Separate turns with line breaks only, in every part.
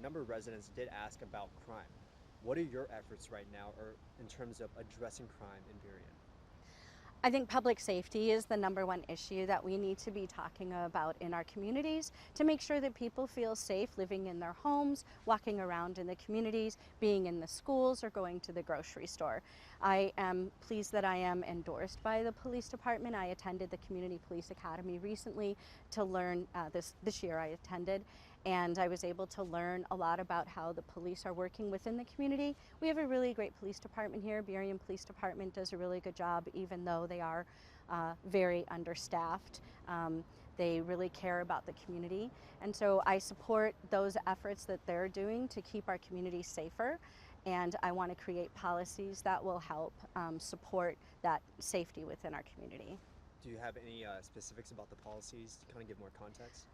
number of residents did ask about crime. What are your efforts right now or in terms of addressing crime in Burien?
I think public safety is the number one issue that we need to be talking about in our communities to make sure that people feel safe living in their homes, walking around in the communities, being in the schools, or going to the grocery store. I am pleased that I am endorsed by the police department. I attended the Community Police Academy recently to learn, this year I attended, and I was able to learn a lot about how the police are working within the community. We have a really great police department here. Burien Police Department does a really good job, even though they are very understaffed. They really care about the community, and so I support those efforts that they're doing to keep our community safer, and I want to create policies that will help support that safety within our community.
Do you have any specifics about the policies to kind of give more context?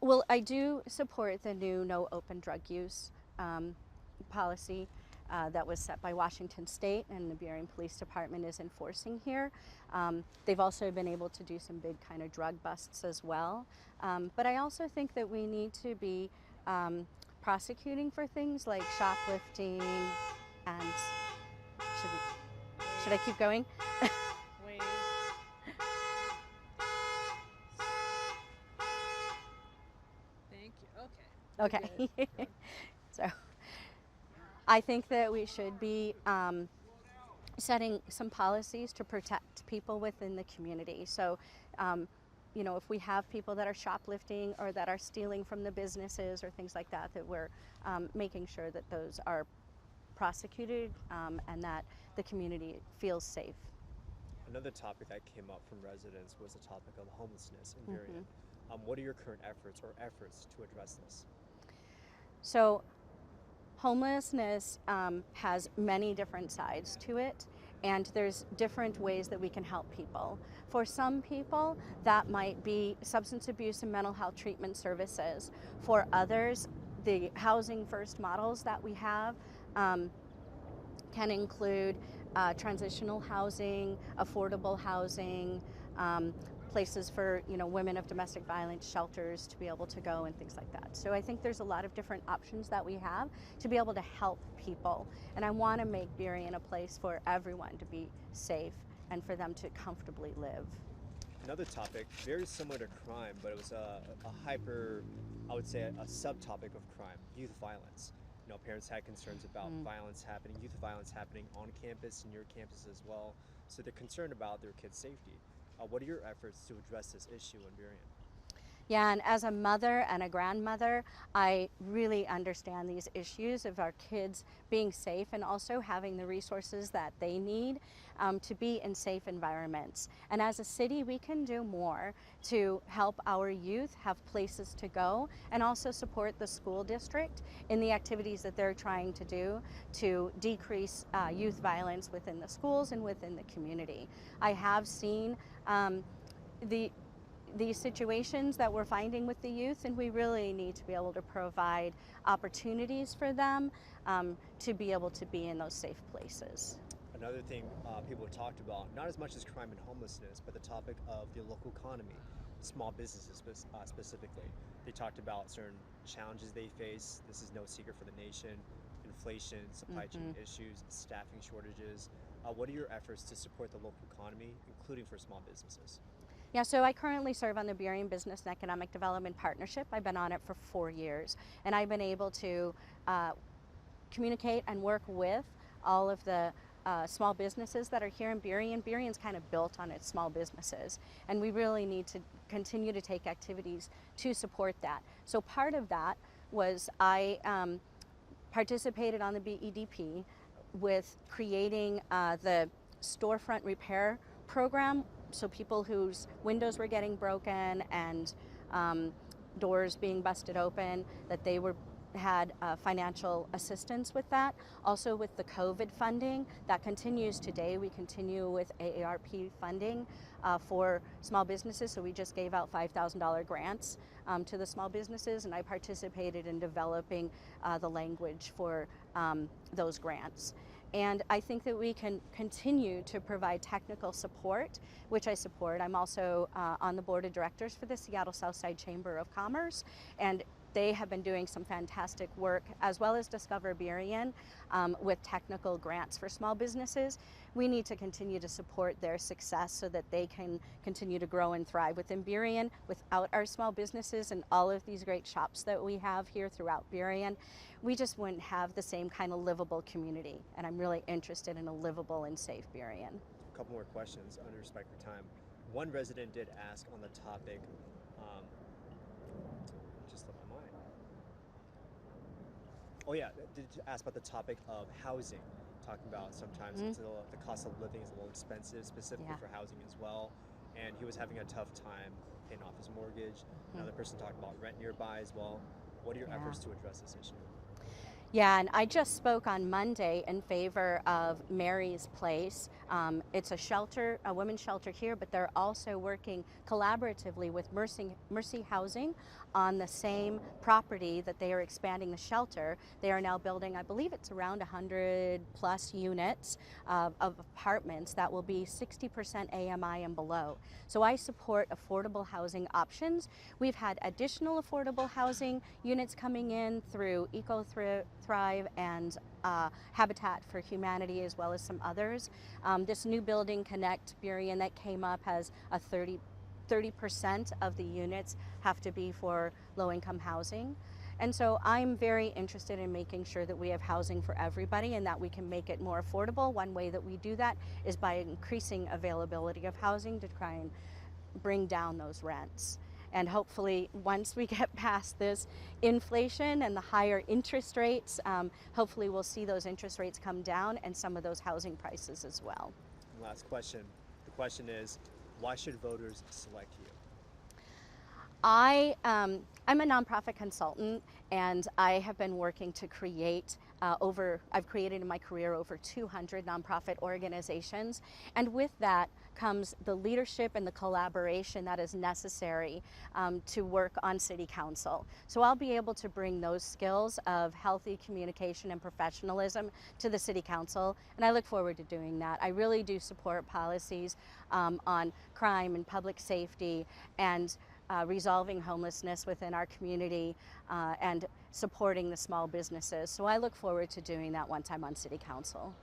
Well, I do support the new no open drug use policy that was set by Washington State, and the Burien Police Department is enforcing here. They've also been able to do some big kind of drug busts as well. But I also think that we need to be prosecuting for things like shoplifting and should I keep going?
Wait. Thank you. Okay.
Okay.
Good.
So I think that we should be setting some policies to protect people within the community. So, you know, if we have people that are shoplifting or that are stealing from the businesses or things like that, that we're making sure that those are prosecuted and that the community feels safe.
Another topic that came up from residents was the topic of homelessness in Burien. What are your current efforts to address this?
So homelessness has many different sides to it, and there's different ways that we can help people. For some people, that might be substance abuse and mental health treatment services. For others, the housing first models that we have can include transitional housing, affordable housing, places for women of domestic violence, shelters to be able to go and things like that. So I think there's a lot of different options that we have to be able to help people. And I want to make Burien a place for everyone to be safe and for them to comfortably live.
Another topic, very similar to crime, but it was a hyper, I would say, a subtopic of crime, youth violence. Parents had concerns about youth violence happening on campus and your campus as well. So they're concerned about their kids' safety. What are your efforts to address this issue in Burien?
Yeah, and as a mother and a grandmother, I really understand these issues of our kids being safe and also having the resources that they need to be in safe environments. And as a city, we can do more to help our youth have places to go and also support the school district in the activities that they're trying to do to decrease youth violence within the schools and within the community. I have seen these situations that we're finding with the youth, and we really need to be able to provide opportunities for them to be able to be in those safe places.
Another thing people talked about, not as much as crime and homelessness, but the topic of the local economy, small businesses specifically. They talked about certain challenges they face. This is no secret for the nation. Inflation, supply chain issues, staffing shortages. What are your efforts to support the local economy, including for small businesses?
Yeah, so I currently serve on the Burien Business and Economic Development Partnership. I've been on it for 4 years, and I've been able to communicate and work with all of the small businesses that are here in Burien. Burien's kind of built on its small businesses, and we really need to continue to take activities to support that. So part of that was I participated on the BEDP with creating the storefront repair program, so people whose windows were getting broken and doors being busted open, that they had financial assistance with that. Also with the COVID funding, that continues today. We continue with AARP funding for small businesses, so we just gave out $5,000 grants to the small businesses, and I participated in developing the language for those grants. And I think that we can continue to provide technical support, which I support. I'm also on the board of directors for the Seattle Southside Chamber of Commerce, and they have been doing some fantastic work, as well as Discover Burien, with technical grants for small businesses. We need to continue to support their success so that they can continue to grow and thrive within Burien. Without our small businesses and all of these great shops that we have here throughout Burien, we just wouldn't have the same kind of livable community. And I'm really interested in a livable and safe Burien.
A couple more questions under respect for time. One resident did ask on the topic, just slipped my mind. Oh yeah, did ask about the topic of housing. Talking about sometimes it's the cost of living is a little expensive, specifically for housing as well. And he was having a tough time paying off his mortgage. Another person talked about rent nearby as well. What are your efforts to address this issue?
Yeah, and I just spoke on Monday in favor of Mary's Place. It's a shelter, a women's shelter here, but they're also working collaboratively with Mercy Housing on the same property that they are expanding the shelter. They are now building, I believe it's around 100 plus units of apartments that will be 60% AMI and below. So I support affordable housing options. We've had additional affordable housing units coming in through Thrive and Habitat for Humanity, as well as some others. This new building, Connect Burien, that came up has a 30% of the units have to be for low-income housing. And so I'm very interested in making sure that we have housing for everybody and that we can make it more affordable. One way that we do that is by increasing availability of housing to try and bring down those rents. And hopefully, once we get past this inflation and the higher interest rates, hopefully we'll see those interest rates come down and some of those housing prices as well.
Last question. The question is, why should voters select you?
I'm a nonprofit consultant, and I have been working to create I've created in my career over 200 nonprofit organizations, and with that comes the leadership and the collaboration that is necessary to work on City Council. So I'll be able to bring those skills of healthy communication and professionalism to the City Council, and I look forward to doing that. I really do support policies on crime and public safety and resolving homelessness within our community and supporting the small businesses. So I look forward to doing that once I'm on City Council.